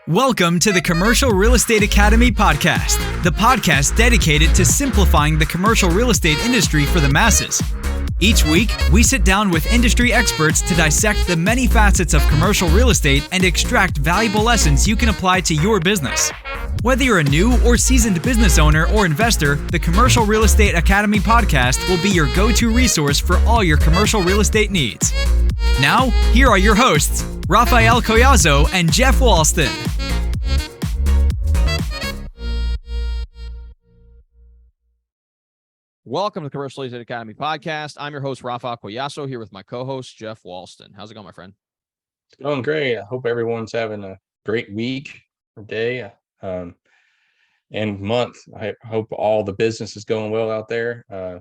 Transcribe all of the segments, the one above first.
Welcome to the Commercial Real Estate Academy podcast, the podcast dedicated to simplifying the commercial real estate industry for the masses. Each week, we sit down with industry experts to dissect the many facets of commercial real estate and extract valuable lessons you can apply to your business. Whether you're a new or seasoned business owner or investor, the Commercial Real Estate Academy podcast will be your go-to resource for all your commercial real estate needs. Now, here are your hosts, Raphael Collazo and Jeff Walston. Welcome to the Commercial Real Estate Academy podcast. I'm your host, Raphael Collazo, here with my co-host, Jeff Walston. How's it going, my friend? It's going great. I hope everyone's having a great week or day and month. I hope all the business is going well out there. As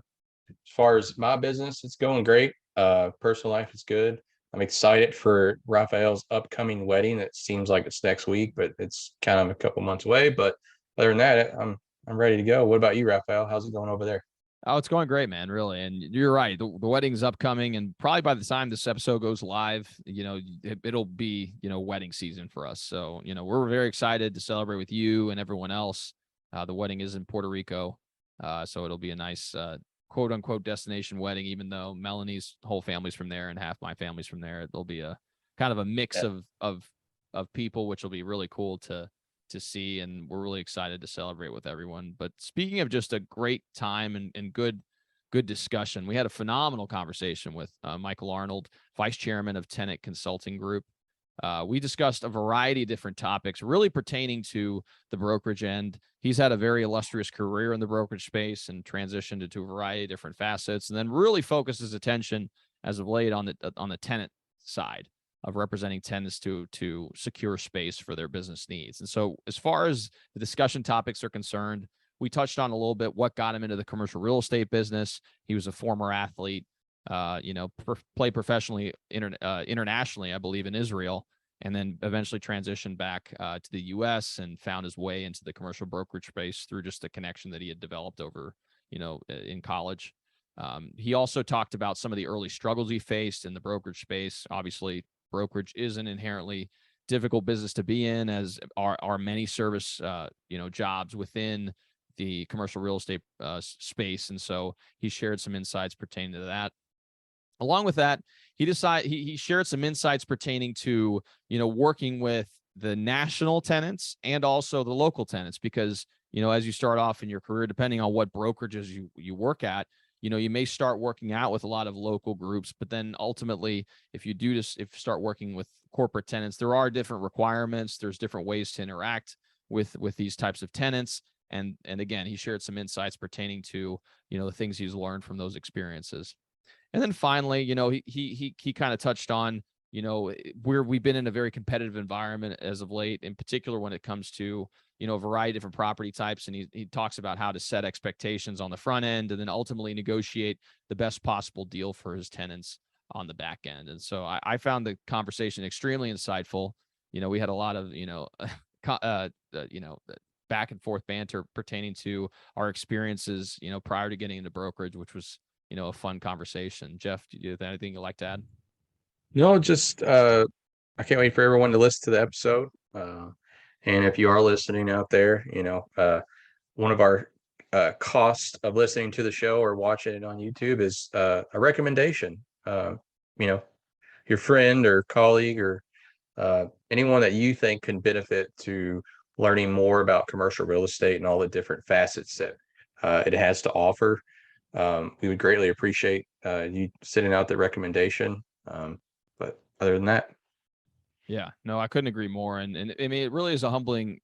far as my business, it's going great. Personal life is good. I'm excited for Raphael's upcoming wedding. It seems like it's next week, but it's kind of a couple months away. But other than that, I'm ready to go. What about you, Raphael? How's it going over there? Oh, it's going great, man, really. And you're right. The wedding's upcoming, and probably by the time this episode goes live, it'll be, wedding season for us. So, we're very excited to celebrate with you and everyone else. The wedding is in Puerto Rico. So it'll be a nice, quote unquote destination wedding, even though Melanie's whole family's from there and half my family's from there. It'll be a kind of a mix of people, which will be really cool to see, and we're really excited to celebrate with everyone. But speaking of just a great time and good discussion, we had a phenomenal conversation with Michael Arnold, Vice Chairman of Tenant Consulting Group. We discussed a variety of different topics really pertaining to the brokerage end. He's had a very illustrious career in the brokerage space and transitioned into a variety of different facets, and then really focused his attention as of late on the tenant side of representing tenants to secure space for their business needs. And so as far as the discussion topics are concerned, we touched on a little bit what got him into the commercial real estate business. He was a former athlete, played professionally internationally, I believe, in Israel, and then eventually transitioned back to the U.S. and found his way into the commercial brokerage space through just a connection that he had developed over, in college. He also talked about some of the early struggles he faced in the brokerage space. Obviously, brokerage is an inherently difficult business to be in, as are many service, jobs within the commercial real estate space. And so he shared some insights pertaining to that. Along with that, he shared some insights pertaining to, working with the national tenants and also the local tenants, because, as you start off in your career, depending on what brokerages you work at, you may start working out with a lot of local groups, but then ultimately, if you start working with corporate tenants, there are different requirements. There's different ways to interact with these types of tenants. And again, he shared some insights pertaining to, the things he's learned from those experiences. And then finally, he kind of touched on, where we've been in a very competitive environment as of late, in particular when it comes to, a variety of different property types. And he talks about how to set expectations on the front end and then ultimately negotiate the best possible deal for his tenants on the back end. And so I found the conversation extremely insightful. We had a lot of, back and forth banter pertaining to our experiences, prior to getting into brokerage, which was, a fun conversation. Jeff, do you have anything you'd like to add? No, just I can't wait for everyone to listen to the episode. And if you are listening out there, one of our costs of listening to the show or watching it on YouTube is a recommendation. Your friend or colleague or anyone that you think can benefit to learning more about commercial real estate and all the different facets that it has to offer. We would greatly appreciate you sending out the recommendation. But other than that. Yeah, no, I couldn't agree more. And I mean, it really is a humbling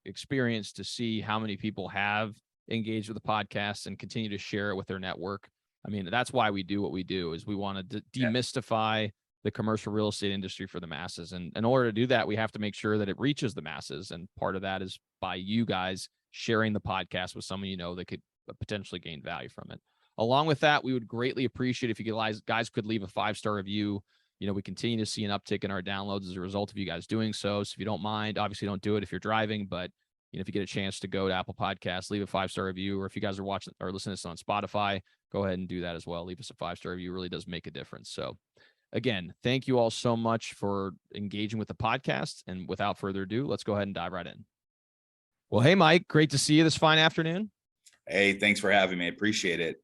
experience to see how many people have engaged with the podcast and continue to share it with their network. I mean, that's why we do what we do, is we want to demystify the commercial real estate industry for the masses. And in order to do that, we have to make sure that it reaches the masses. And part of that is by you guys sharing the podcast with someone that could potentially gain value from it. Along with that, we would greatly appreciate if you guys could leave a 5-star review. We continue to see an uptick in our downloads as a result of you guys doing so. So if you don't mind, obviously don't do it if you're driving, but if you get a chance to go to Apple Podcasts, leave a 5-star review, or if you guys are watching or listening to this on Spotify, go ahead and do that as well. Leave us a 5-star review. It really does make a difference. So again, thank you all so much for engaging with the podcast. And without further ado, let's go ahead and dive right in. Well, hey, Mike, great to see you this fine afternoon. Hey, thanks for having me. Appreciate it.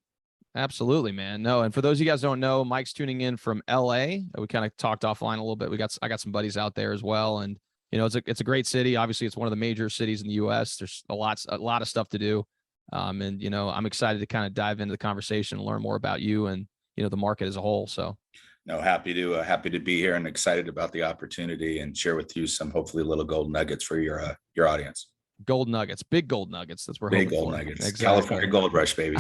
Absolutely, man. No, and for those of you guys who don't know, Mike's tuning in from LA. We kind of talked offline a little bit. I got some buddies out there as well, and it's a great city. Obviously, it's one of the major cities in the U.S. There's a lot of stuff to do, and I'm excited to kind of dive into the conversation and learn more about you and the market as a whole. So, No, happy to be here and excited about the opportunity and share with you some hopefully little gold nuggets for your audience. Gold nuggets, big gold nuggets. That's what we're big hoping gold for. nuggets. Exactly. California gold rush, baby.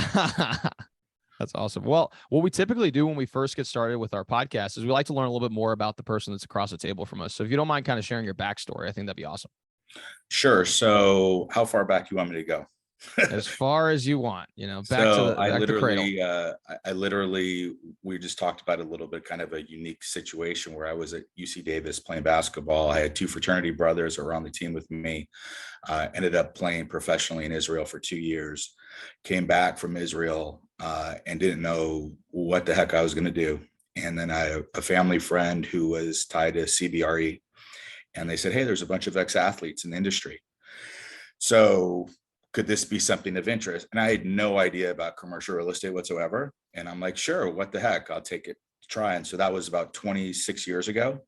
That's awesome. Well, what we typically do when we first get started with our podcast is we like to learn a little bit more about the person that's across the table from us. So if you don't mind kind of sharing your backstory, I think that'd be awesome. Sure. So how far back you want me to go? As far as you want, back So to cradle. I literally, we just talked about a little bit, kind of a unique situation where I was at UC Davis playing basketball. I had two fraternity brothers that were on the team with me. Ended up playing professionally in Israel for 2 years. Came back from Israel and didn't know what the heck I was going to do. And then I had a family friend who was tied to CBRE, and they said, "Hey, there's a bunch of ex-athletes in the industry. So could this be something of interest?" And I had no idea about commercial real estate whatsoever. And I'm like, sure, what the heck? I'll take it, try. And so that was about 26 years ago.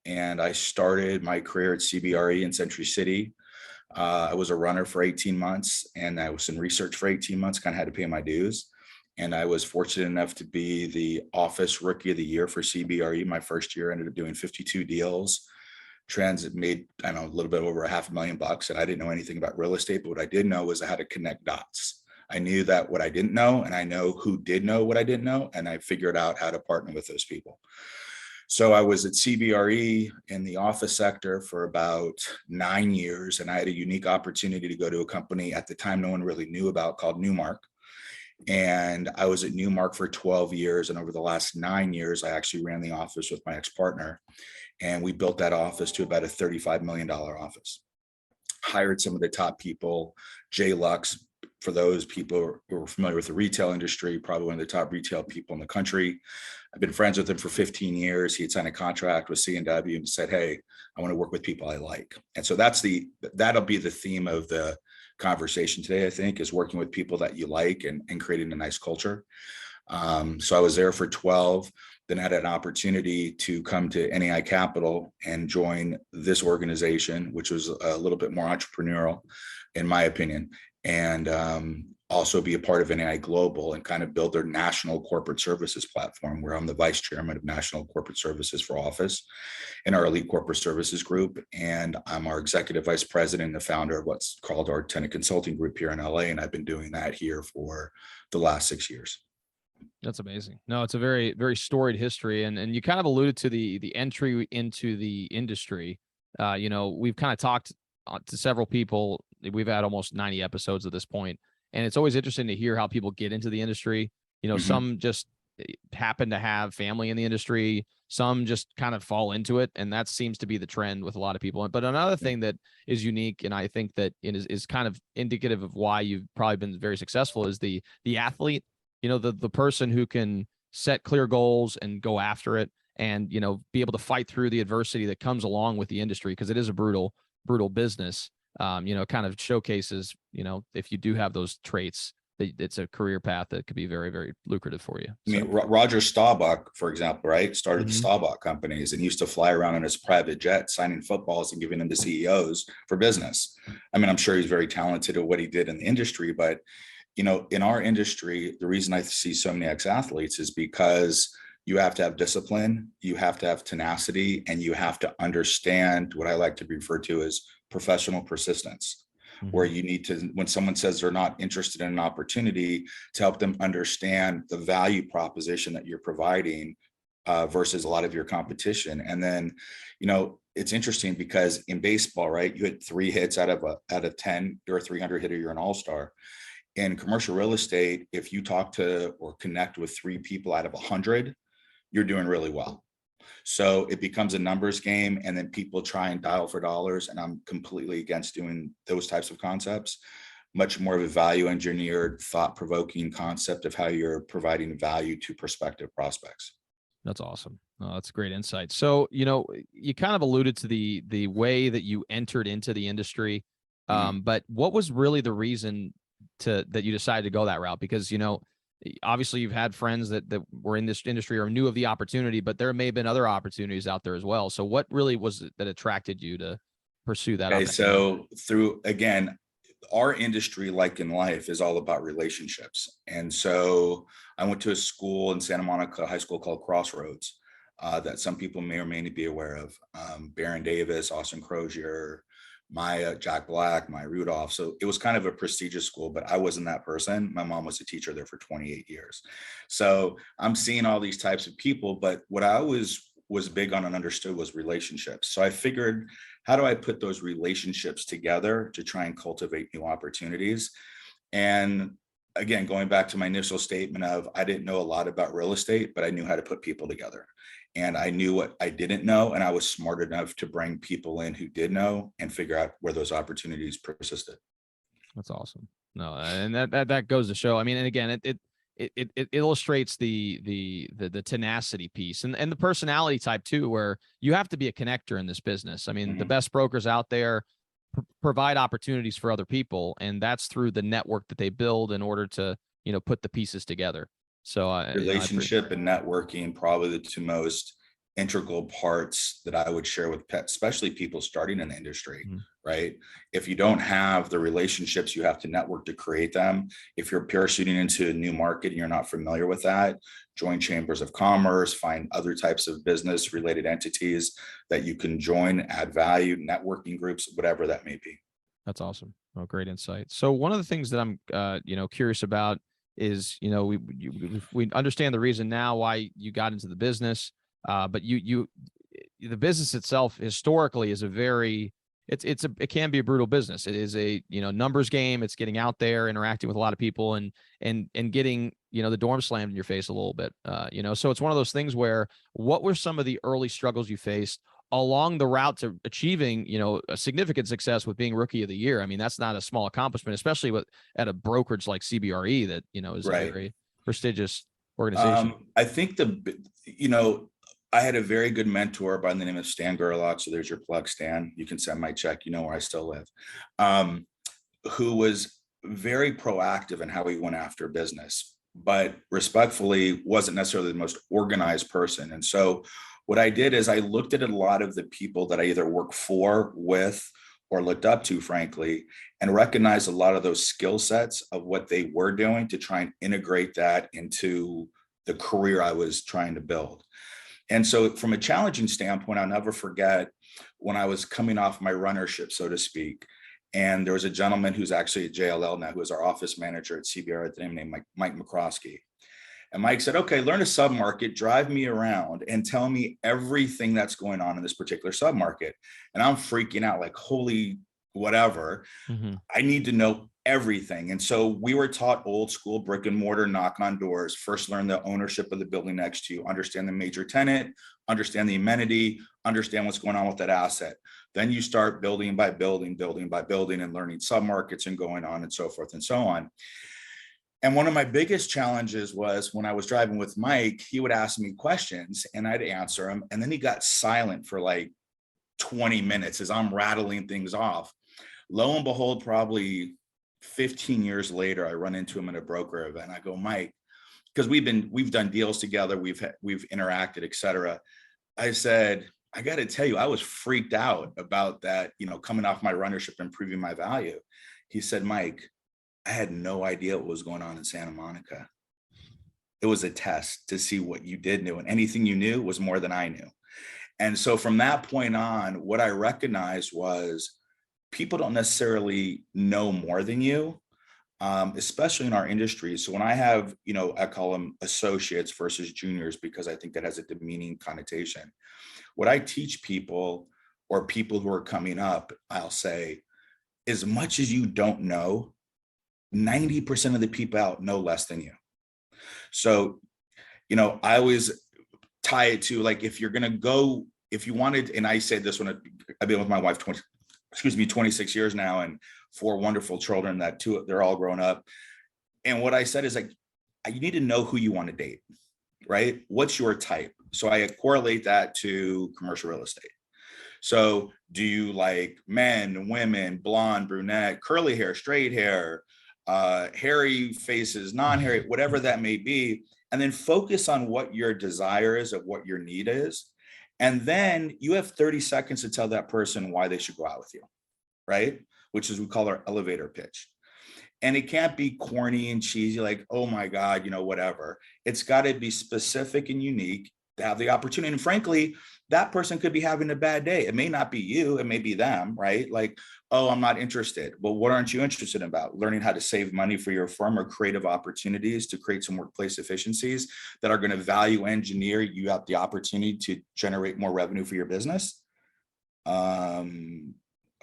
And I started my career at CBRE in Century City. I was a runner for 18 months and I was in research for 18 months, kind of had to pay my dues. And I was fortunate enough to be the office rookie of the year for CBRE. My first year, ended up doing 52 deals. Transit made, I don't know, a little bit over $500,000. And I didn't know anything about real estate, but what I did know was I had to connect dots. I knew that what I didn't know, and I know who did know what I didn't know, and I figured out how to partner with those people. So I was at CBRE in the office sector for about 9 years, and I had a unique opportunity to go to a company at the time no one really knew about called Newmark. And I was at Newmark for 12 years. And over the last 9 years, I actually ran the office with my ex-partner. And we built that office to about a $35 million office. Hired some of the top people. Jay Lux, for those people who are familiar with the retail industry, probably one of the top retail people in the country. I've been friends with him for 15 years. He had signed a contract with C&W and said, "Hey, I want to work with people I like." And so that'll be the theme of the conversation today, I think, is working with people that you like and creating a nice culture. So I was there for 12, then had an opportunity to come to NAI Capital and join this organization, which was a little bit more entrepreneurial, in my opinion, and also be a part of NAI Global and kind of build their national corporate services platform, where I'm the vice chairman of national corporate services for office in our elite corporate services group. And I'm our executive vice president and the founder of what's called our tenant consulting group here in LA. And I've been doing that here for the last 6 years. That's amazing. No, it's a very, very storied history. And you kind of alluded to the entry into the industry. We've kind of talked to several people. We've had almost 90 episodes at this point. And it's always interesting to hear how people get into the industry. Some just happen to have family in the industry. Some just kind of fall into it. And that seems to be the trend with a lot of people. But another thing that is unique, and I think that it is kind of indicative of why you've probably been very successful, is the athlete, the person who can set clear goals and go after it and, be able to fight through the adversity that comes along with the industry, because it is a brutal business. Kind of showcases, if you do have those traits, it's a career path that could be very, very lucrative for you. I mean, Roger Staubach, for example, right, started the Staubach companies and used to fly around in his private jet, signing footballs and giving them to CEOs for business. I mean, I'm sure he's very talented at what he did in the industry, but in our industry, the reason I see so many ex-athletes is because you have to have discipline, you have to have tenacity, and you have to understand what I like to refer to as professional persistence, where you need to, when someone says they're not interested in an opportunity, to help them understand the value proposition that you're providing versus a lot of your competition. And then, it's interesting because in baseball, right, you hit 3 hits out of 10, you're a 300 hitter, you're an all-star. In commercial real estate, if you talk to or connect with 3 people out of 100, you're doing really well. So it becomes a numbers game, and then people try and dial for dollars. And I'm completely against doing those types of concepts. Much more of a value engineered, thought-provoking concept of how you're providing value to prospective prospects. That's awesome. Oh, that's great insight. So, you kind of alluded to the way that you entered into the industry. But what was really the reason that you decided to go that route? Because, obviously you've had friends that were in this industry or knew of the opportunity, but there may have been other opportunities out there as well. So what really was it that attracted you to pursue that Okay, opportunity? so again, our industry, like in life, is all about relationships. And so I went to a school in Santa Monica, high school called Crossroads, that some people may or may not be aware of. Baron Davis, Austin Crozier, Maya, Jack Black, Maya Rudolph. So it was kind of a prestigious school, but I wasn't that person. My mom was a teacher there for 28 years. So I'm seeing all these types of people, but what I always was big on and understood was relationships. So I figured, how do I put those relationships together to try and cultivate new opportunities? And again, going back to my initial statement of, I didn't know a lot about real estate, but I knew how to put people together. And I knew what I didn't know, and I was smart enough to bring people in who did know and figure out where those opportunities persisted. That's awesome. No, and that goes to show. I mean, and again, it illustrates the tenacity piece and the personality type too, where you have to be a connector in this business. I mean, the best brokers out there provide opportunities for other people, and that's through the network that they build in order to put the pieces together. So Relationship and networking, probably the two most integral parts that I would share with especially people starting in the industry, right? If you don't have the relationships, you have to network to create them. If you're parachuting into a new market and you're not familiar with that, join chambers of commerce, find other types of business related entities that you can join, add value, networking groups, whatever that may be. That's awesome. Oh, great insight. So one of the things that I'm, curious about is, we understand the reason now why you got into the business, but the business itself historically is it can be a brutal business. It is a, numbers game. It's getting out there, interacting with a lot of people and getting, the dorm slammed in your face a little bit, so it's one of those things where, what were some of the early struggles you faced along the route to achieving, a significant success with being Rookie of the Year? I mean, that's not a small accomplishment, especially at a brokerage like CBRE that, is Right. a very prestigious organization. I think I had a very good mentor by the name of Stan Gerlach. So there's your plug, Stan. You can send my check. You know where I still live. Who was very proactive in how he went after business, but respectfully wasn't necessarily the most organized person. And so what I did is I looked at a lot of the people that I either worked for, with, or looked up to, frankly, and recognized a lot of those skill sets of what they were doing to try and integrate that into the career I was trying to build. And so from a challenging standpoint, I'll never forget when I was coming off my runnership, so to speak. And there was a gentleman who's actually at JLL now, who was our office manager at CBR at the name named Mike McCroskey. And Mike said, okay, learn a submarket, drive me around and tell me everything that's going on in this particular submarket. And I'm freaking out like, holy whatever, I need to know everything. And so we were taught old school brick and mortar, knock on doors, first learn the ownership of the building next to you, understand the major tenant, understand the amenity, understand what's going on with that asset. Then you start building by building and learning submarkets and going on and so forth and so on. And one of my biggest challenges was when I was driving with Mike, he would ask me questions and I'd answer him. And then he got silent for like 20 minutes as I'm rattling things off. Lo and behold, probably 15 years later, I run into him at a broker event. I go, Mike, because we've done deals together, we've interacted, et cetera. I said, I got to tell you, I was freaked out about that, coming off my runnership and proving my value. He said, Mike, I had no idea what was going on in Santa Monica. It was a test to see what you did know, and anything you knew was more than I knew. And so from that point on, what I recognized was people don't necessarily know more than you, especially in our industry. So when I have, I call them associates versus juniors, because I think that has a demeaning connotation. What I teach people, or people who are coming up, I'll say, as much as you don't know, 90% of the people out know less than you. So, I always tie it to, like, if you're going to go, if you wanted, and I say this when I've been with my wife 26 years now, and 4 wonderful children that they're all grown up. And what I said is, like, you need to know who you want to date, right? What's your type? So I correlate that to commercial real estate. So do you like men, women, blonde, brunette, curly hair, straight hair, hairy faces, non-hairy, whatever that may be, and then focus on what your desire is, of what your need is. And then you have 30 seconds to tell that person why they should go out with you, right? Which is, we call our elevator pitch. And it can't be corny and cheesy, like, oh my God, whatever. It's got to be specific and unique to have the opportunity. And frankly, that person could be having a bad day. It may not be you, it may be them, right? Like, oh, I'm not interested. Well, what aren't you interested in about? Learning how to save money for your firm, or creative opportunities to create some workplace efficiencies that are going to value engineer you out the opportunity to generate more revenue for your business.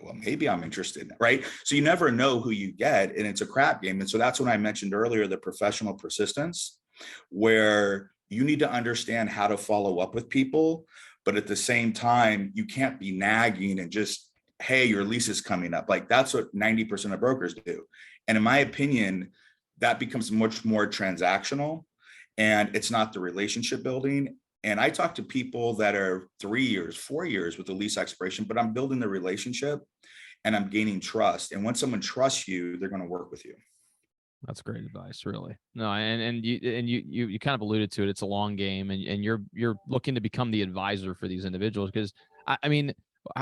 Well, maybe I'm interested, right? So you never know who you get, and it's a crap game. And so that's when I mentioned earlier, the professional persistence, where you need to understand how to follow up with people, but at the same time, you can't be nagging and just, hey, your lease is coming up. Like, that's what 90% of brokers do. And in my opinion, that becomes much more transactional, and it's not the relationship building. And I talk to people that are 3 years, 4 years with the lease expiration, but I'm building the relationship and I'm gaining trust. And when someone trusts you, they're going to work with you. That's great advice, really. No, and you kind of alluded to it. It's a long game, and you're looking to become the advisor for these individuals. Because I mean,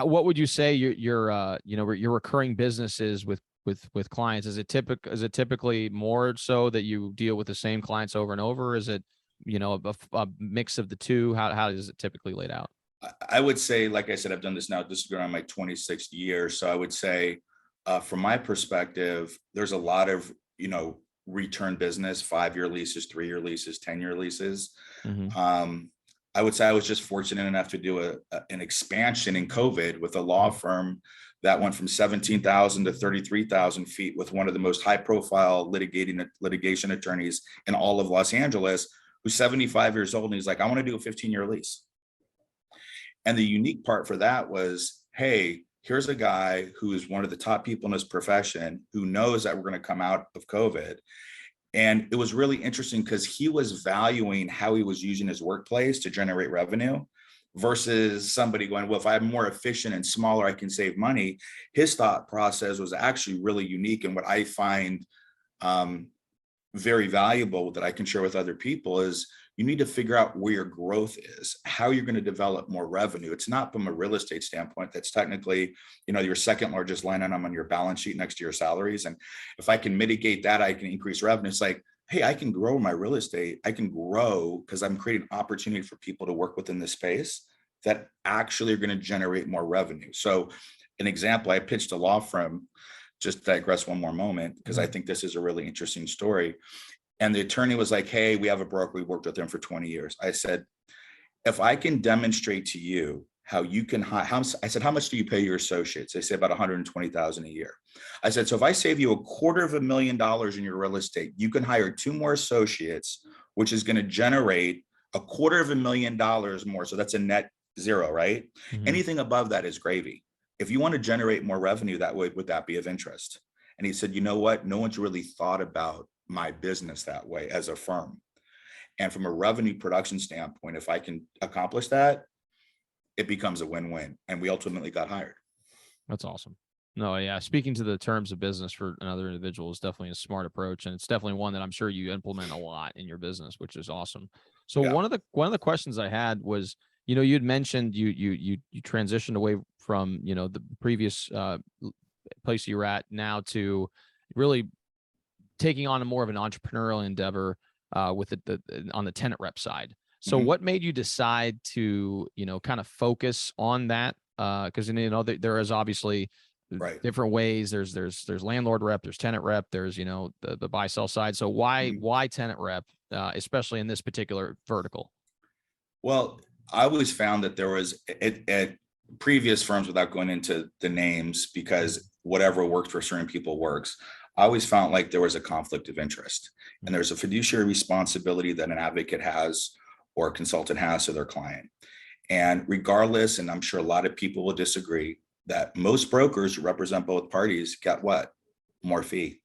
what would you say your recurring business is with clients? Is it typically more so that you deal with the same clients over and over? Is it a mix of the two? How is it typically laid out? I would say, like I said, I've done this now. This is going on my 26th year. So I would say, from my perspective, there's a lot of return business, 5-year leases, 3-year leases, 10-year leases. Mm-hmm. I would say I was just fortunate enough to do an expansion in COVID with a law firm that went from 17,000 to 33,000 feet with one of the most high-profile litigation attorneys in all of Los Angeles, who's 75 years old, and he's like, I want to do a 15-year lease. And the unique part for that was, hey, here's a guy who is one of the top people in his profession, who knows that we're going to come out of COVID. And it was really interesting because he was valuing how he was using his workplace to generate revenue versus somebody going, well, if I'm more efficient and smaller, I can save money. His thought process was actually really unique. And what I find very valuable that I can share with other people is, you need to figure out where your growth is, how you're going to develop more revenue. It's not from a real estate standpoint. That's technically, your second largest line item on your balance sheet next to your salaries. And if I can mitigate that, I can increase revenue. It's like, hey, I can grow my real estate. I can grow because I'm creating opportunity for people to work within this space that actually are going to generate more revenue. So an example, I pitched a law firm, just digress one more moment, because I think this is a really interesting story. And the attorney was like, hey, we have a broker. We worked with him for 20 years. I said, if I can demonstrate to you how you can, I said, how much do you pay your associates? They say about $120,000 a year. I said, so if I save you $250,000 in your real estate, you can hire 2 more associates, which is going to generate $250,000 more. So that's a net zero, right? Mm-hmm. Anything above that is gravy. If you want to generate more revenue that way, would that be of interest? And he said, you know what? No one's really thought about my business that way as a firm. And from a revenue production standpoint, if I can accomplish that, it becomes a win-win. And we ultimately got hired. That's awesome. No, yeah. Speaking to the terms of business for another individual is definitely a smart approach. And it's definitely one that I'm sure you implement a lot in your business, which is awesome. So yeah. One of the questions I had was, you'd mentioned you transitioned away from, the previous place you were at now to really taking on a more of an entrepreneurial endeavor with on the tenant rep side. So what made you decide to, kind of focus on that? Because, there is obviously different ways. There's landlord rep, there's tenant rep, there's, the buy sell side. So why tenant rep, especially in this particular vertical? Well, I always found that there was at previous firms, without going into the names, because whatever works for certain people works, I always found like there was a conflict of interest, and there's a fiduciary responsibility that an advocate has or a consultant has to their client. And regardless, and I'm sure a lot of people will disagree, that most brokers who represent both parties get what? More fee.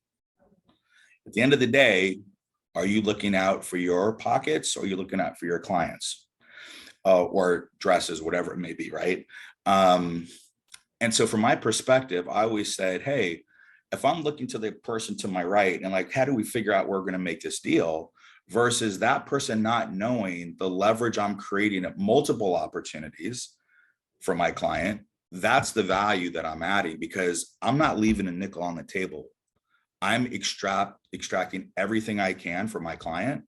At the end of the day, are you looking out for your pockets or are you looking out for your clients? or dresses, whatever it may be, right? And so from my perspective, I always said, hey, if I'm looking to the person to my right and like, how do we figure out where we're going to make this deal versus that person not knowing the leverage I'm creating at multiple opportunities for my client, that's the value that I'm adding because I'm not leaving a nickel on the table. I'm extracting everything I can for my client.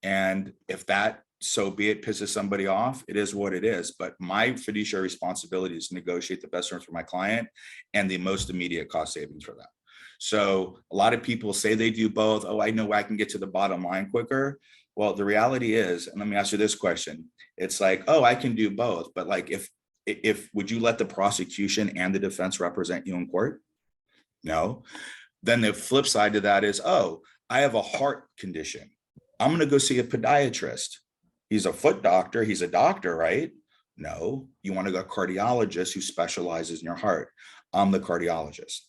And if that, so be it, pisses somebody off, it is what it is. But my fiduciary responsibility is to negotiate the best terms for my client and the most immediate cost savings for them. So a lot of people say they do both. Oh, I know I can get to the bottom line quicker. Well, the reality is, and let me ask you this question. It's like, oh, I can do both. But like, if would you let the prosecution and the defense represent you in court? No. Then the flip side to that is, oh, I have a heart condition. I'm going to go see a podiatrist. He's a foot doctor. He's a doctor, right? No, you want to go to a cardiologist who specializes in your heart. I'm the cardiologist.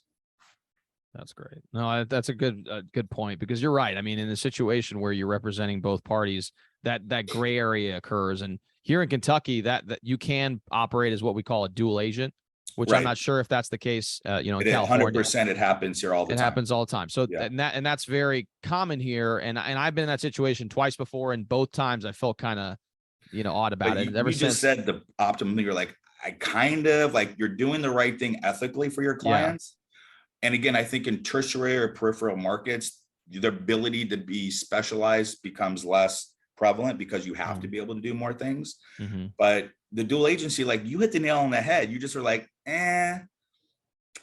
That's great. No, that's a good point because you're right. I mean, in a situation where you're representing both parties, that gray area occurs. And here in Kentucky, that you can operate as what we call a dual agent, which Right. I'm not sure if that's the case. In It California, 100%. It happens here all the time. It happens all the time. So Yeah. and that's very common here. And I've been in that situation twice before, and both times I felt kind of odd about But it. you just said the optimum. You're like, I kind of like you're doing the right thing ethically for your clients. And again, I think in tertiary or peripheral markets, the ability to be specialized becomes less prevalent because you have to be able to do more things. Mm-hmm. But the dual agency, like you hit the nail on the head. You just are like,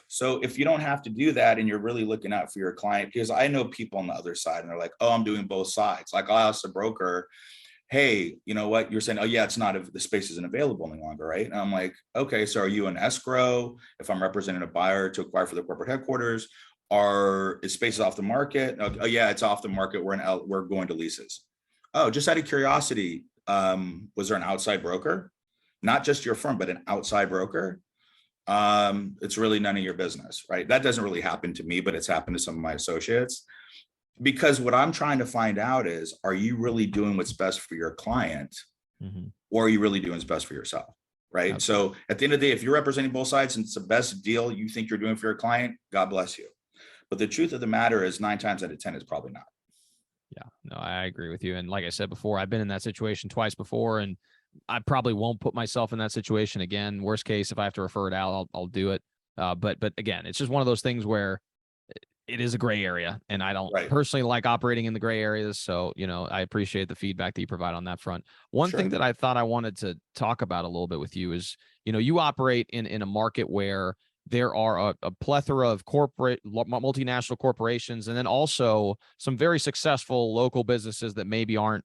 So if you don't have to do that and you're really looking out for your client, because I know people on the other side and they're like, oh, I'm doing both sides. Like I'll ask the broker, hey, you know what? You're saying, oh yeah, it's not, the space isn't available any longer, right? And I'm like, okay, so are you an escrow if I'm representing a buyer to acquire for the corporate headquarters? Or is space off the market? Oh yeah, it's off the market. We're going to leases. Oh, just out of curiosity, was there an outside broker? Not just your firm, but an outside broker? It's really none of your business, right? That doesn't really happen to me, but it's happened to some of my associates. Because what I'm trying to find out is, are you really doing what's best for your client? Or are you really doing what's best for yourself? Right. Okay. So at the end of the day, if you're representing both sides and it's the best deal you think you're doing for your client, God bless you. But the truth of the matter is 9 times out of 10 is probably not. Yeah, no, I agree with you. And like I said before, I've been in that situation twice before, and I probably won't put myself in that situation again. Worst case, if I have to refer it out, I'll do it. But again, it's just one of those things where it is a gray area, and I don't personally like operating in the gray areas. So, I appreciate the feedback that you provide on that front. One thing that I thought I wanted to talk about a little bit with you is, you operate in a market where there are a plethora of multinational corporations, and then also some very successful local businesses that maybe aren't,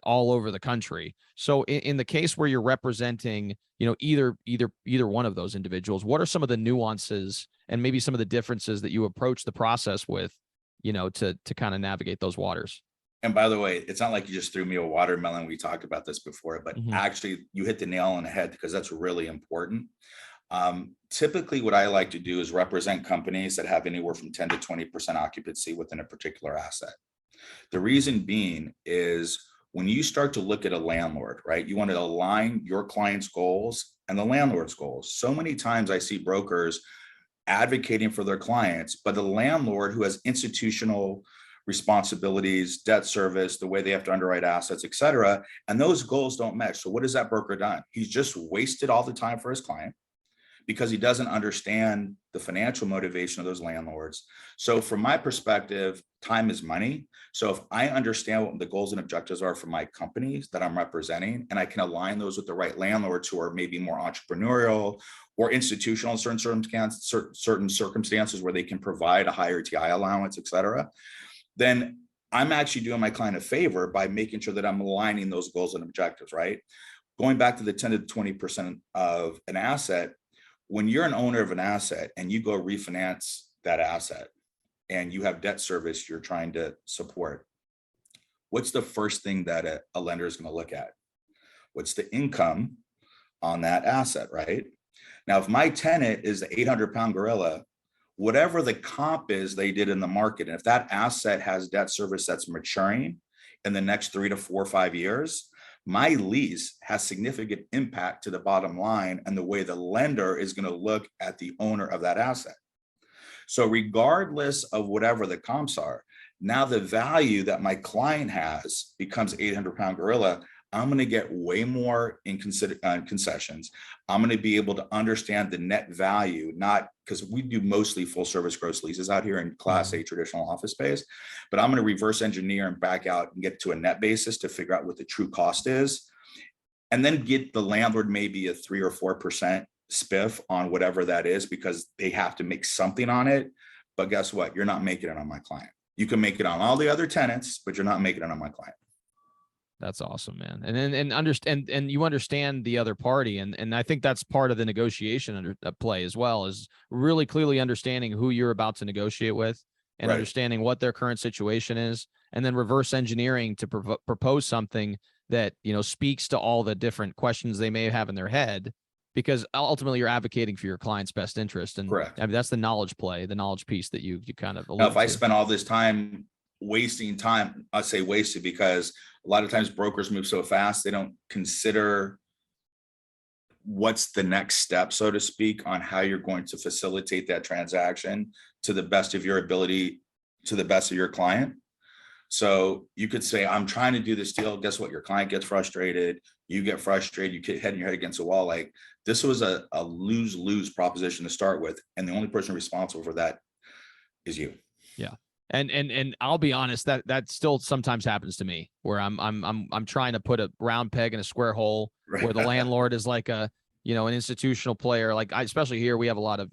all over the country. So in the case where you're representing, either one of those individuals, what are some of the nuances and maybe some of the differences that you approach the process with, to kind of navigate those waters? And by the way, it's not like you just threw me a watermelon. We talked about this before, but actually you hit the nail on the head because that's really important. Typically what I like to do is represent companies that have anywhere from 10 to 20% occupancy within a particular asset. The reason being is when you start to look at a landlord, right, you want to align your client's goals and the landlord's goals. So many times I see brokers advocating for their clients, but the landlord who has institutional responsibilities, debt service, the way they have to underwrite assets, et cetera, and those goals don't match. So what has that broker done? He's just wasted all the time for his client because he doesn't understand the financial motivation of those landlords. So from my perspective, time is money. So if I understand what the goals and objectives are for my companies that I'm representing, and I can align those with the right landlords who are maybe more entrepreneurial or institutional in certain circumstances where they can provide a higher TI allowance, et cetera, then I'm actually doing my client a favor by making sure that I'm aligning those goals and objectives, right? Going back to the 10 to 20% of an asset, when you're an owner of an asset and you go refinance that asset and you have debt service you're trying to support, what's the first thing that a lender is going to look at? What's the income on that asset, right? Now, if my tenant is the 800-pound gorilla, whatever the comp is they did in the market, and if that asset has debt service that's maturing in the next 3 to 4 or 5 years, my lease has significant impact to the bottom line and the way the lender is going to look at the owner of that asset. So regardless of whatever the comps are, now the value that my client has becomes 800-pound gorilla. I'm going to get way more in concessions. I'm going to be able to understand the net value, not because we do mostly full service gross leases out here in Class A traditional office space, but I'm going to reverse engineer and back out and get to a net basis to figure out what the true cost is, and then get the landlord maybe a 3 or 4% spiff on whatever that is, because they have to make something on it. But guess what? You're not making it on my client. You can make it on all the other tenants, but you're not making it on my client. That's awesome, man. And you understand the other party. And I think that's part of the negotiation play as well, is really clearly understanding who you're about to negotiate with and understanding what their current situation is, and then reverse engineering to propose something that, speaks to all the different questions they may have in their head, because ultimately you're advocating for your client's best interest. And correct. I mean, that's the knowledge play, the knowledge piece that you kind of now, if I spend all this time wasting time, I say wasted because a lot of times brokers move so fast, they don't consider what's the next step, so to speak, on how you're going to facilitate that transaction to the best of your ability, to the best of your client. So you could say, I'm trying to do this deal. Guess what? Your client gets frustrated. You get frustrated. You get heading your head against a wall. Like, this was a lose-lose proposition to start with. And the only person responsible for that is you. Yeah. And I'll be honest, that still sometimes happens to me, where I'm trying to put a round peg in a square hole, where the landlord is like an institutional player. Like, especially here, we have a lot of,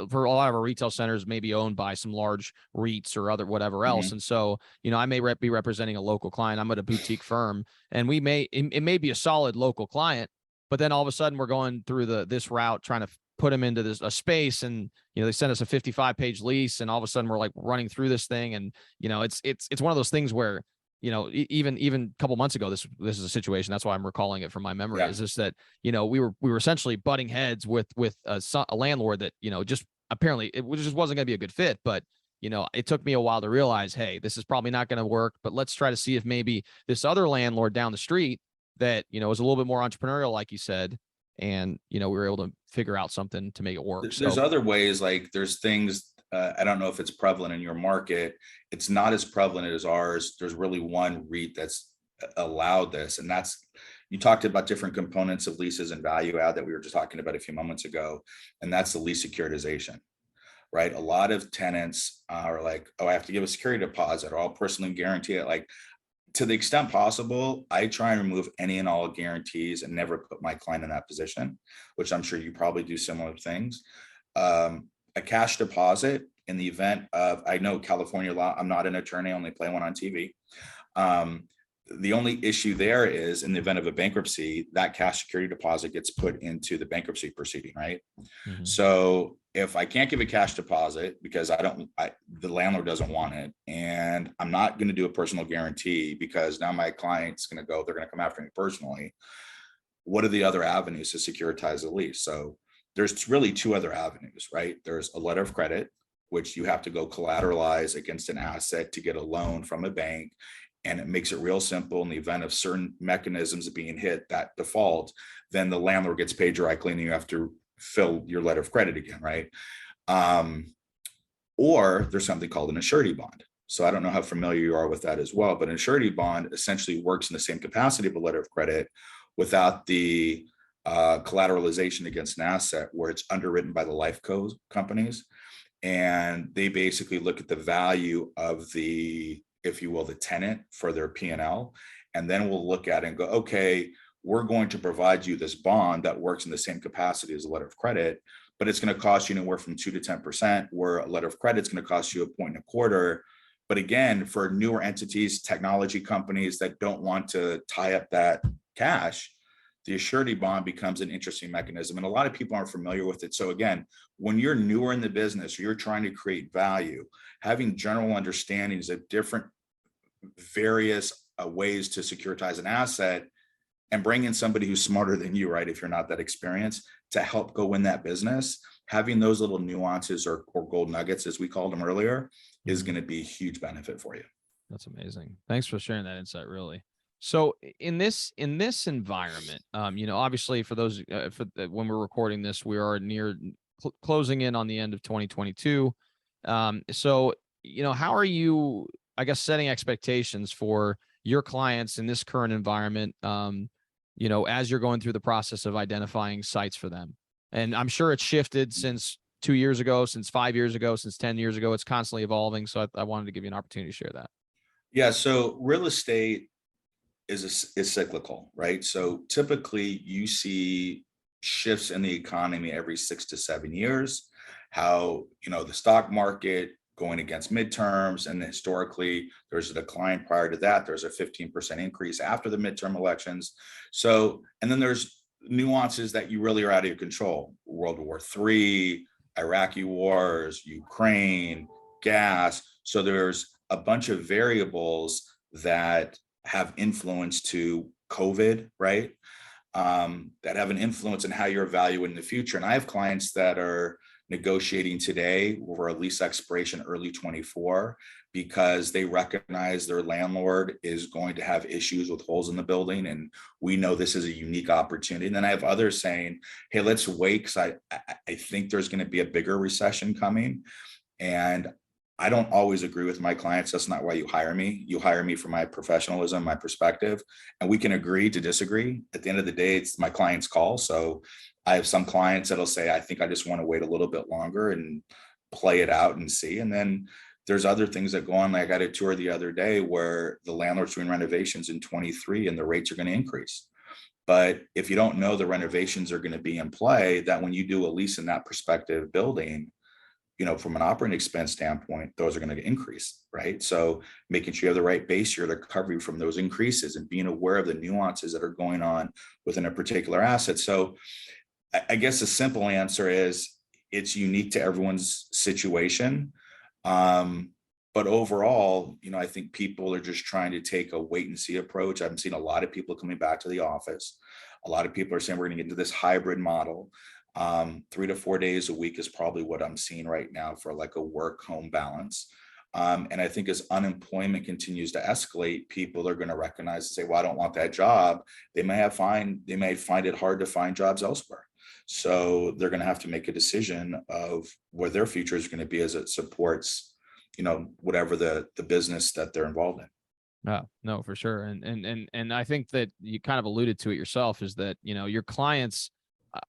for a lot of our retail centers may be owned by some large REITs or whatever else. Mm-hmm. And so, I may be representing a local client. I'm at a boutique firm, and it may be a solid local client, but then all of a sudden we're going through this route, trying to put them into a space, and they send us a 55-page lease, and all of a sudden we're like running through this thing, and it's one of those things where even a couple months ago, this is a situation. That's why I'm recalling it from my memory. Is just that we were essentially butting heads with a landlord that just apparently it just wasn't going to be a good fit, but it took me a while to realize, hey, this is probably not going to work, but let's try to see if maybe this other landlord down the street that is a little bit more entrepreneurial, like you said, and we were able to figure out something to make it work. There's other ways, like there's things, I don't know if it's prevalent in your market. It's not as prevalent as ours. There's really one REIT that's allowed this, and that's, you talked about different components of leases and value add that we were just talking about a few moments ago, and that's the lease securitization, right? A lot of tenants are like, oh, I have to give a security deposit, or I'll personally guarantee it. Like, to the extent possible, I try and remove any and all guarantees and never put my client in that position, which I'm sure you probably do similar things. A cash deposit in the event of, I know California law, I'm not an attorney, I only play one on TV. The only issue there is, in the event of a bankruptcy, that cash security deposit gets put into the bankruptcy proceeding, right? Mm-hmm. So if I can't give a cash deposit because the landlord doesn't want it, and I'm not going to do a personal guarantee because now my client's going to go, they're going to come after me personally. What are the other avenues to securitize the lease? So there's really two other avenues, right? There's a letter of credit, which you have to go collateralize against an asset to get a loan from a bank. And it makes it real simple. In the event of certain mechanisms being hit, that default, then the landlord gets paid directly and you have to fill your letter of credit again, right? Or there's something called an surety bond. So I don't know how familiar you are with that as well, but a surety bond essentially works in the same capacity of a letter of credit without the collateralization against an asset, where it's underwritten by the life companies. And they basically look at the value of the, if you will, the tenant for their P&L. And then we'll look at it and go, okay, we're going to provide you this bond that works in the same capacity as a letter of credit, but it's going to cost you anywhere from 2 to 10%, where a letter of credit is going to cost you 1.25%. But again, for newer entities, technology companies that don't want to tie up that cash, the surety bond becomes an interesting mechanism. And a lot of people aren't familiar with it. So again, when you're newer in the business, or you're trying to create value, having general understandings of different various ways to securitize an asset, and bring in somebody who's smarter than you, right? If you're not that experienced, to help go win that business, having those little nuances or gold nuggets, as we called them earlier, is going to be a huge benefit for you. That's amazing. Thanks for sharing that insight. Really. So in this environment, obviously for those when we're recording this, we are near closing in on the end of 2022. So how are you, I guess, setting expectations for your clients in this current environment? As you're going through the process of identifying sites for them, and I'm sure it's shifted since 2 years ago, since 5 years ago, since 10 years ago. It's constantly evolving. So I wanted to give you an opportunity to share that. Yeah. So real estate is cyclical, right? So typically you see shifts in the economy every 6 to 7 years. How, the stock market going against midterms, and historically there's a decline prior to that. There's a 15% increase after the midterm elections. So, and then there's nuances that you really are out of your control. World War III, Iraqi wars, Ukraine, gas. So there's a bunch of variables that have influence to COVID, right? That have an influence on how you're evaluating the future. And I have clients that are negotiating today for a lease expiration early 24 because they recognize their landlord is going to have issues with holes in the building. And we know this is a unique opportunity. And then I have others saying, hey, let's wait because I think there's going to be a bigger recession coming. And I don't always agree with my clients. That's not why you hire me. You hire me for my professionalism, my perspective, and we can agree to disagree. At the end of the day, it's my client's call. So I have some clients that'll say, I think I just want to wait a little bit longer and play it out and see. And then there's other things that go on. Like I got a tour the other day where the landlord's doing renovations in 23 and the rates are going to increase. But if you don't know the renovations are going to be in play, that when you do a lease in that prospective building, from an operating expense standpoint, those are going to increase, right? So making sure you have the right base year to cover you from those increases and being aware of the nuances that are going on within a particular asset. So I guess the simple answer is it's unique to everyone's situation. But overall, I think people are just trying to take a wait and see approach. I've seen a lot of people coming back to the office. A lot of people are saying we're going to get into this hybrid model. 3 to 4 days a week is probably what I'm seeing right now for like a work-home balance. And I think as unemployment continues to escalate, people are going to recognize and say, well, I don't want that job. They may find it hard to find jobs elsewhere. So they're going to have to make a decision of where their future is going to be as it supports, whatever the business that they're involved in. No, for sure. And I think that you kind of alluded to it yourself, is that, your clients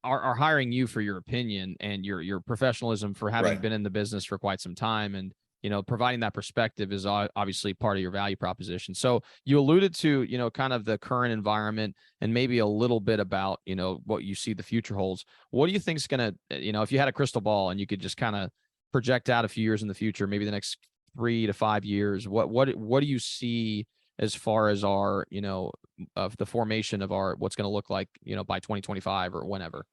are hiring you for your opinion and your professionalism for having been in the business for quite some time. And, providing that perspective is obviously part of your value proposition. So you alluded to, kind of the current environment and maybe a little bit about, what you see the future holds. What do you think is going to, if you had a crystal ball and you could just kind of project out a few years in the future, maybe the next 3 to 5 years, what do you see as far as our, of the formation of our, what's going to look like, by 2025 or whenever?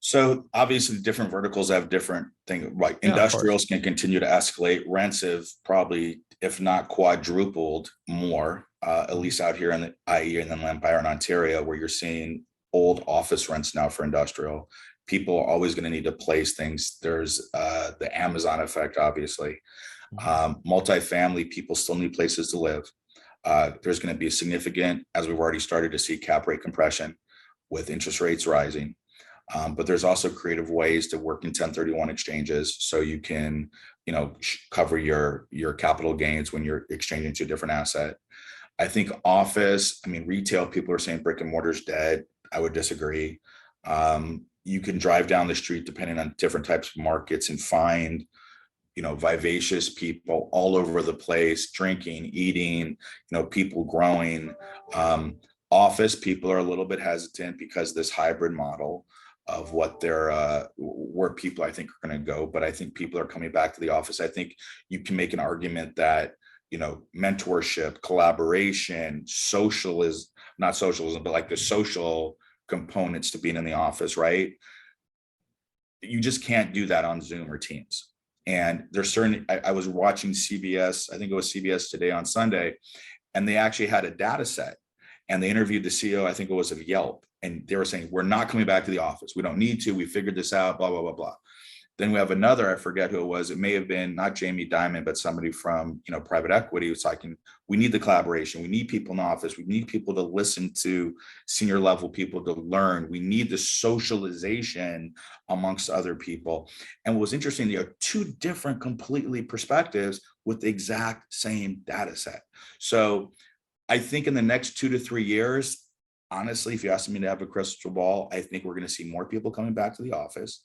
So obviously different verticals have different things, like industrials can continue to escalate. Rents have probably, if not quadrupled more, at least out here in the IE and then Empire in Ontario, where you're seeing old office rents now for industrial. People are always going to need to place things. There's the Amazon effect, obviously. Multifamily, people still need places to live. There's going to be a significant, as we've already started to see, cap rate compression with interest rates rising. But there's also creative ways to work in 1031 exchanges so you can, cover your capital gains when you're exchanging to a different asset. I think office, retail, people are saying brick and mortar's dead. I would disagree. You can drive down the street depending on different types of markets and find vivacious people all over the place, drinking, eating, people growing. Office people are a little bit hesitant because this hybrid model of what they're, where people I think are going to go. But I think people are coming back to the office. I think you can make an argument that, mentorship, collaboration, not socialism, but like the social components to being in the office, right? You just can't do that on Zoom or Teams. And there's certain, I was watching CBS, I think it was CBS Today on Sunday, and they actually had a data set and they interviewed the CEO, I think it was of Yelp. And they were saying, we're not coming back to the office. We don't need to, we figured this out, blah, blah, blah, blah. Then we have another, I forget who it was. It may have been not Jamie Dimon, but somebody from, private equity. It's like, we need the collaboration. We need people in the office. We need people to listen to senior level people to learn. We need the socialization amongst other people. And what was interesting, two different completely perspectives with the exact same data set. So I think in the next 2 to 3 years, honestly, if you ask me to have a crystal ball, I think we're going to see more people coming back to the office.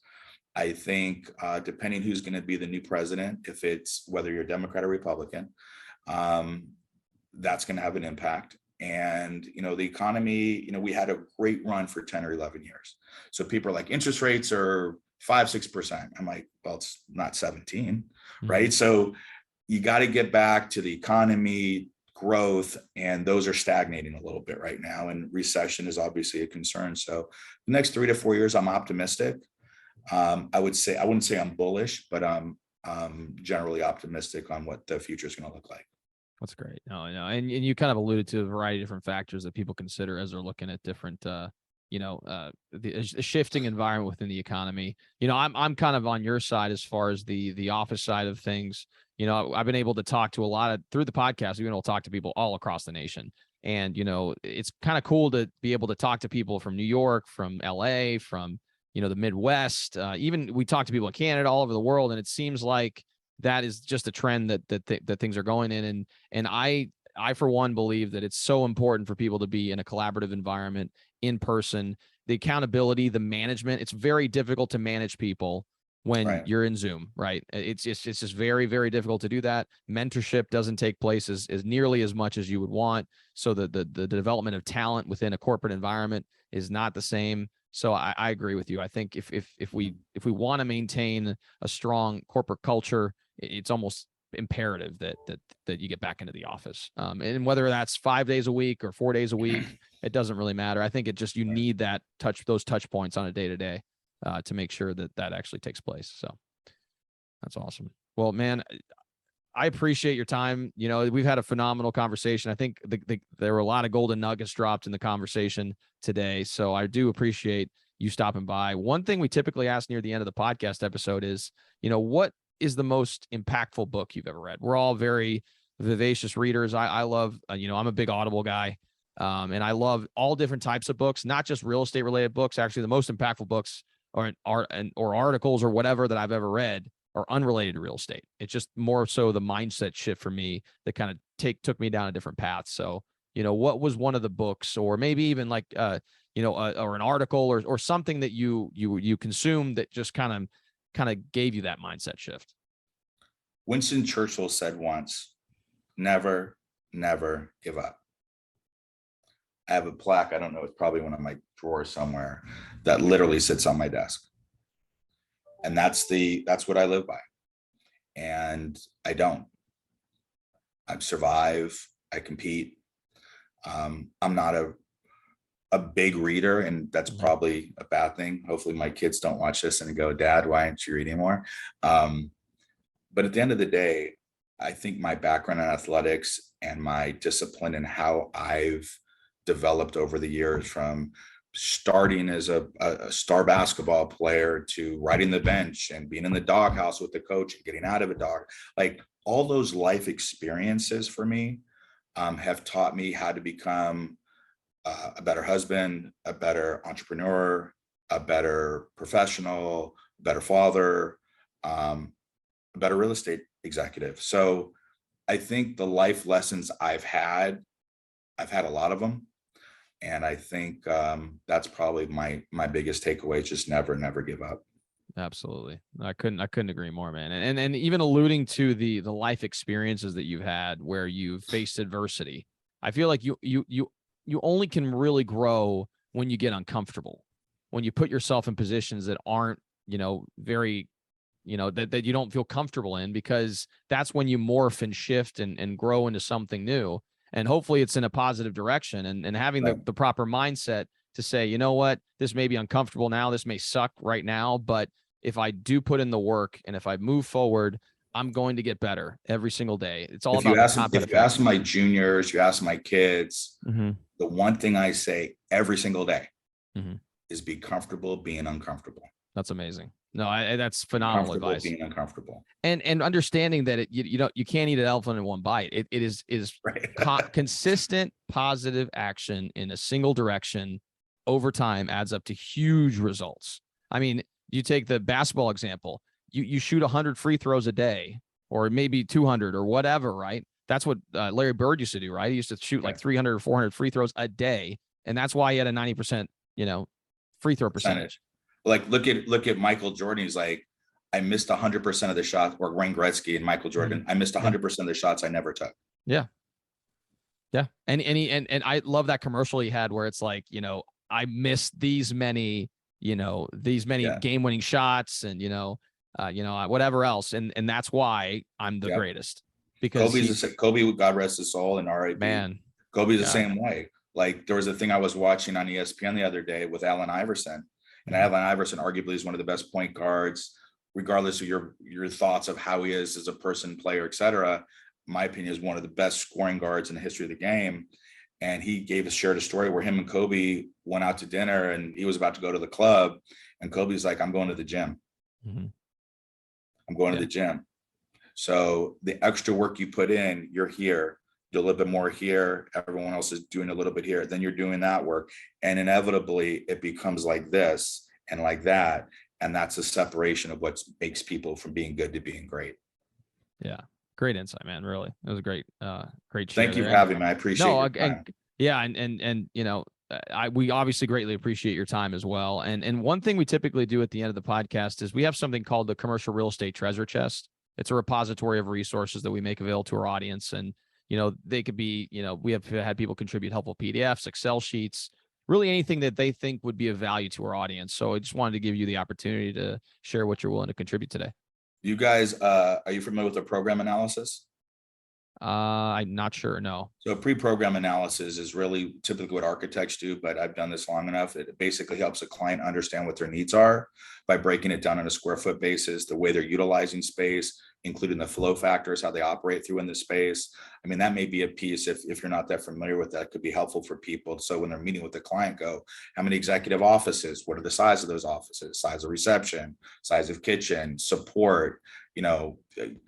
I think depending who's going to be the new president, if it's whether you're a Democrat or Republican, that's going to have an impact. And, the economy, we had a great run for 10 or 11 years. So people are like, interest rates are 5-6%. I'm like, well, it's not 17, right? So you got to get back to the economy, growth, and those are stagnating a little bit right now. And recession is obviously a concern. So the next 3 to 4 years, I'm optimistic. I wouldn't say I'm bullish, but I'm generally optimistic on what the future is going to look like. That's great. No, and you kind of alluded to a variety of different factors that people consider as they're looking at different, the shifting environment within the economy. I'm kind of on your side as far as the office side of things. I've been able to talk to through the podcast, we've been able to talk to people all across the nation. And, it's kind of cool to be able to talk to people from New York, from LA, from, the Midwest, even we talk to people in Canada, all over the world. And it seems like that is just a trend that things are going in. And I, for one, believe that it's so important for people to be in a collaborative environment in person, the accountability, the management. It's very difficult to manage people when you're in Zoom, right? It's just very, very difficult to do that. Mentorship doesn't take place as nearly as much as you would want. So the development of talent within a corporate environment is not the same. So I agree with you. I think if we want to maintain a strong corporate culture, it's almost imperative that you get back into the office. And whether that's 5 days a week or 4 days a week, it doesn't really matter. I think you need those touch points on a day-to-day to make sure that actually takes place. So that's awesome. Well, man, I appreciate your time. We've had a phenomenal conversation. I think there were a lot of golden nuggets dropped in the conversation today. So I do appreciate you stopping by. One thing we typically ask near the end of the podcast episode is, what is the most impactful book you've ever read? We're all very vivacious readers. I love, I'm a big Audible guy. And I love all different types of books, not just real estate related books. Actually, the most impactful books or articles or whatever that I've ever read are unrelated to real estate. It's just more so the mindset shift for me that kind of took me down a different path. So, what was one of the books, or maybe even like, or an article or something that you consumed that just kind of gave you that mindset shift? Winston Churchill said once, never give up. I have a plaque. I don't know. It's probably one of my drawers somewhere that literally sits on my desk. And that's what I live by. And I survive. I compete. I'm not a big reader, and that's probably a bad thing. Hopefully my kids don't watch this and go, Dad, why aren't you reading more? But at the end of the day, I think my background in athletics and my discipline and how I've developed over the years, from starting as a star basketball player to riding the bench and being in the doghouse with the coach and getting out of a dog, like all those life experiences for me have taught me how to become a better husband, a better entrepreneur, a better professional, a better father, a better real estate executive. So I think the life lessons I've had a lot of them. And I think that's probably my biggest takeaway, just never give up. Absolutely. I couldn't agree more, man. And even alluding to the life experiences that you've had where you've faced adversity, I feel like you only can really grow when you get uncomfortable, when you put yourself in positions that aren't, very, that you don't feel comfortable in, because that's when you morph and shift and grow into something new. And hopefully it's in a positive direction, and having the proper mindset to say, you know what, this may be uncomfortable now. This may suck right now, but if I do put in the work and if I move forward, I'm going to get better every single day. It's all about if you ask my juniors, you ask my kids, the one thing I say every single day is be comfortable being uncomfortable. That's amazing. No, that's phenomenal Comfortable advice. being uncomfortable. And understanding that you can't eat an elephant in one bite. It is Right. consistent positive action in a single direction over time adds up to huge results. I mean, you take the basketball example. You shoot 100 free throws a day, or maybe 200 or whatever, right? That's what Larry Bird used to do, right? He used to shoot like 300 or 400 free throws a day, and that's why he had a 90%, free throw percentage. Like look at Michael Jordan. He's like, I missed 100% of the shots, or Wayne Gretzky and Michael Jordan. I missed 100% of the shots I never took. Yeah. Yeah. And I love that commercial he had where it's like, I missed these many game winning shots and, whatever else. And that's why I'm the greatest, because Kobe, God rest his soul, and R.I.P. Man, Kobe's the same way. Like there was a thing I was watching on ESPN the other day with Allen Iverson. And Allen Iverson arguably is one of the best point guards, regardless of your thoughts of how he is as a person, player, et cetera. My opinion is one of the best scoring guards in the history of the game. And he shared a story where him and Kobe went out to dinner, and he was about to go to the club. And Kobe's like, I'm going to the gym. Mm-hmm. I'm going to the gym. So the extra work you put in, you're here. Do a little bit more here. Everyone else is doing a little bit here. Then you're doing that work. And inevitably it becomes like this and like that. And that's a separation of what makes people from being good to being great. Yeah. Great insight, man. Really. It was a great share. Thank you for having me. I appreciate it. We obviously greatly appreciate your time as well. And one thing we typically do at the end of the podcast is we have something called the Commercial Real Estate Treasure Chest. It's a repository of resources that we make available to our audience. And they could be, we have had people contribute helpful PDFs, Excel sheets, really anything that they think would be of value to our audience. So I just wanted to give you the opportunity to share what you're willing to contribute today. You guys, are you familiar with the program analysis? I'm not sure. No. So pre-program analysis is really typically what architects do, but I've done this long enough. It basically helps a client understand what their needs are by breaking it down on a square foot basis, the way they're utilizing space, including the flow factors, how they operate through in the space. I mean, that may be a piece, if you're not that familiar with that, could be helpful for people. So when they're meeting with the client, go, how many executive offices? What are the size of those offices? Size of reception, size of kitchen, support,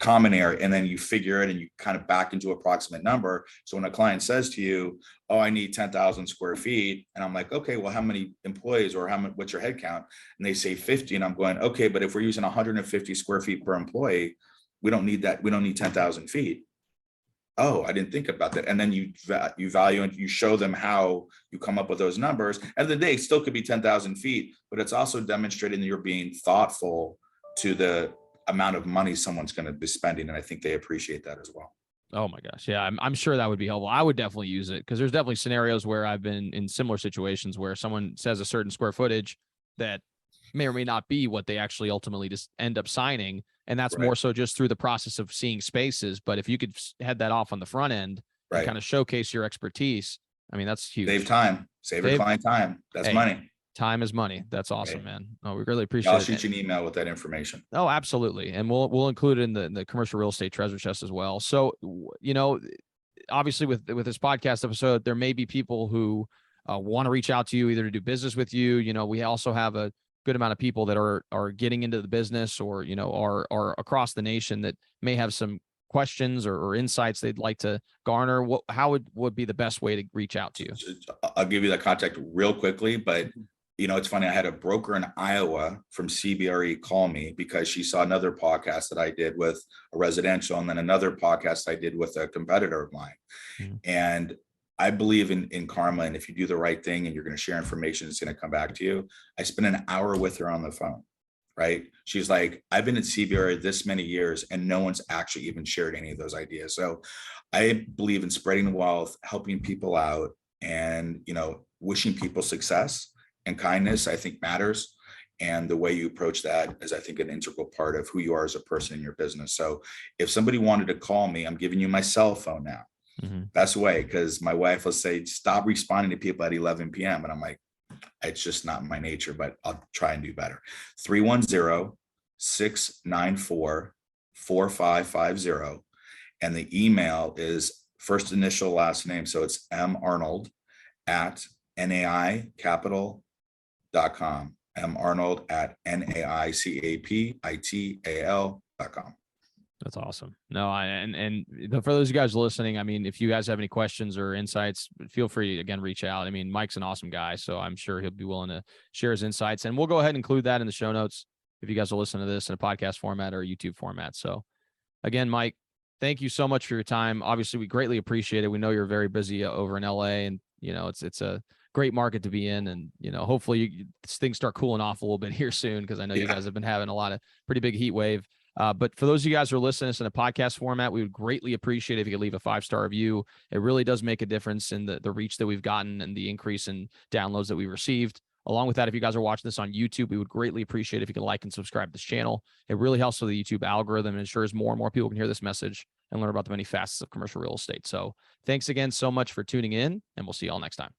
common area, and then you figure it and you kind of back into approximate number. So when a client says to you, oh, I need 10,000 square feet. And I'm like, okay, well, how many employees or what's your head count? And they say 50. And I'm going, okay, but if we're using 150 square feet per employee, we don't need that. We don't need 10,000 feet. Oh, I didn't think about that. And then you value and you show them how you come up with those numbers. End of the day, it still could be 10,000 feet, but it's also demonstrating that you're being thoughtful to the amount of money someone's going to be spending. And I think they appreciate that as well. Oh my gosh. Yeah. I'm sure that would be helpful. I would definitely use it because there's definitely scenarios where I've been in similar situations where someone says a certain square footage that may or may not be what they actually ultimately just end up signing. And that's more so just through the process of seeing spaces. But if you could head that off on the front end and kind of showcase your expertise, I mean, that's huge. Save time, save your client time. That's money. Time is money. That's awesome, man. Oh, we really appreciate it. I'll shoot you an email with that information. Oh, absolutely. And we'll include it in the commercial real estate treasure chest as well. So, obviously with this podcast episode, there may be people who want to reach out to you either to do business with you. We also have a good amount of people that are getting into the business or, are across the nation that may have some questions or insights they'd like to garner. How would be the best way to reach out to you? I'll give you the contact real quickly, but it's funny. I had a broker in Iowa from CBRE call me because she saw another podcast that I did with a residential and then another podcast I did with a competitor of mine. Mm-hmm. And I believe in karma. And if you do the right thing and you're going to share information, it's going to come back to you. I spent an hour with her on the phone, right? She's like, I've been at CBRE this many years and no one's actually even shared any of those ideas. So I believe in spreading wealth, helping people out and, wishing people success. And kindness, I think, matters. And the way you approach that is, I think, an integral part of who you are as a person in your business. So if somebody wanted to call me, I'm giving you my cell phone now. Mm-hmm. That's the way, because my wife will say, stop responding to people at 11 p.m. And I'm like, it's just not my nature, but I'll try and do better. 310-694-4550. And the email is first initial, last name. So it's marnold@NAI Capital.com. marnold@naicapital.com. That's awesome. No, for those of you guys listening, I mean, if you guys have any questions or insights, feel free to, again, reach out. I mean, Mike's an awesome guy, so I'm sure he'll be willing to share his insights, and we'll go ahead and include that in the show notes if you guys will listen to this in a podcast format or a YouTube format. So again, Mike, thank you so much for your time. Obviously, we greatly appreciate it. We know you're very busy over in LA, and, you know, it's a great market to be in. And, you know, hopefully things start cooling off a little bit here soon, because I know you guys have been having a lot of pretty big heat wave. But for those of you guys who are listening to this in a podcast format, we would greatly appreciate it if you could leave a 5-star review. It really does make a difference in the reach that we've gotten and the increase in downloads that we received. Along with that, if you guys are watching this on YouTube, we would greatly appreciate it if you can like and subscribe to this channel. It really helps with the YouTube algorithm and ensures more and more people can hear this message and learn about the many facets of commercial real estate. So thanks again so much for tuning in, and we'll see you all next time.